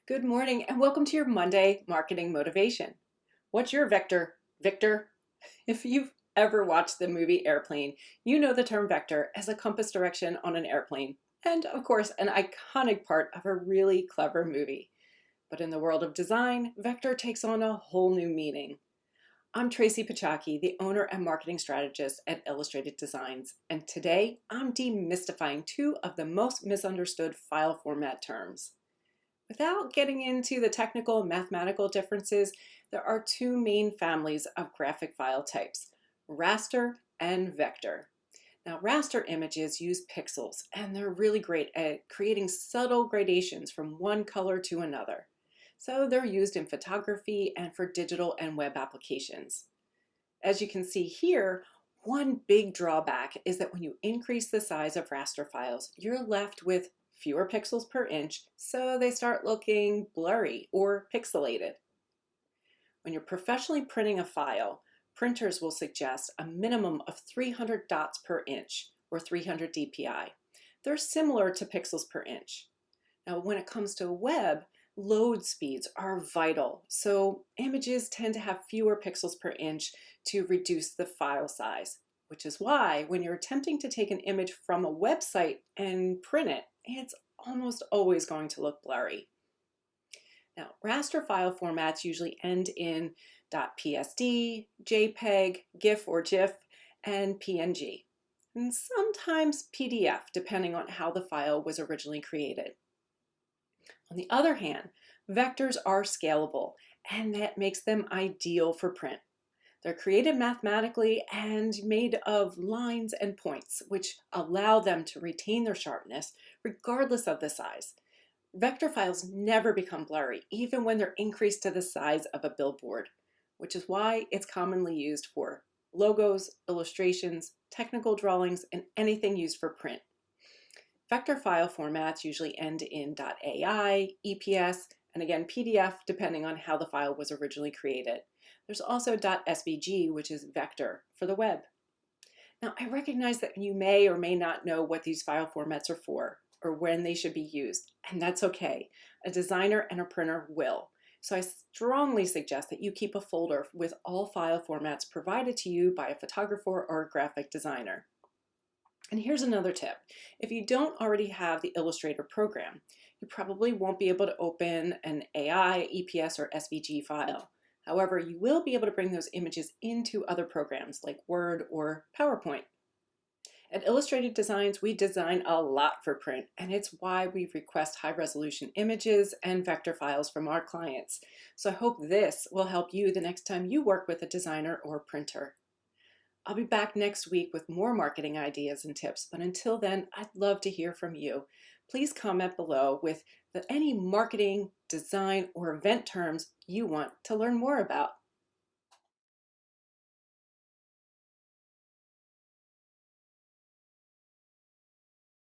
Good morning and welcome to your Monday Marketing Motivation. What's your vector, Victor? If you've ever watched the movie Airplane, you know the term vector as a compass direction on an airplane, and of course, an iconic part of a really clever movie. But in the world of design, vector takes on a whole new meaning. I'm Tracy Pachaki, the owner and marketing strategist at Illustrated Designs, and today I'm demystifying two of the most misunderstood file format terms. Without getting into the technical and mathematical differences, there are two main families of graphic file types, raster and vector. Now, raster images use pixels, and they're really great at creating subtle gradations from one color to another. So they're used in photography and for digital and web applications. As you can see here, one big drawback is that when you increase the size of raster files, you're left with fewer pixels per inch, so they start looking blurry or pixelated. When you're professionally printing a file, printers will suggest a minimum of 300 dots per inch, or 300 dpi. They're similar to pixels per inch. Now, when it comes to web, load speeds are vital, so images tend to have fewer pixels per inch to reduce the file size, which is why when you're attempting to take an image from a website and print it, it's almost always going to look blurry. Now, raster file formats usually end in .psd, JPEG, GIF or GIF, and PNG, and sometimes PDF, depending on how the file was originally created. On the other hand, vectors are scalable, and that makes them ideal for print. They're created mathematically and made of lines and points, which allow them to retain their sharpness regardless of the size. Vector files never become blurry, even when they're increased to the size of a billboard, which is why it's commonly used for logos, illustrations, technical drawings, and anything used for print. Vector file formats usually end in .ai, EPS, and again PDF, depending on how the file was originally created. There's also .svg, which is vector for the web. Now, I recognize that you may or may not know what these file formats are for or when they should be used, and that's okay. A designer and a printer will. So I strongly suggest that you keep a folder with all file formats provided to you by a photographer or a graphic designer. And here's another tip. If you don't already have the Illustrator program, you probably won't be able to open an AI, EPS, or SVG file. However, you will be able to bring those images into other programs like Word or PowerPoint. At Illustrated Designs, we design a lot for print, and it's why we request high-resolution images and vector files from our clients. So I hope this will help you the next time you work with a designer or printer. I'll be back next week with more marketing ideas and tips, but until then, I'd love to hear from you. Please comment below with any marketing, design, or event terms you want to learn more about.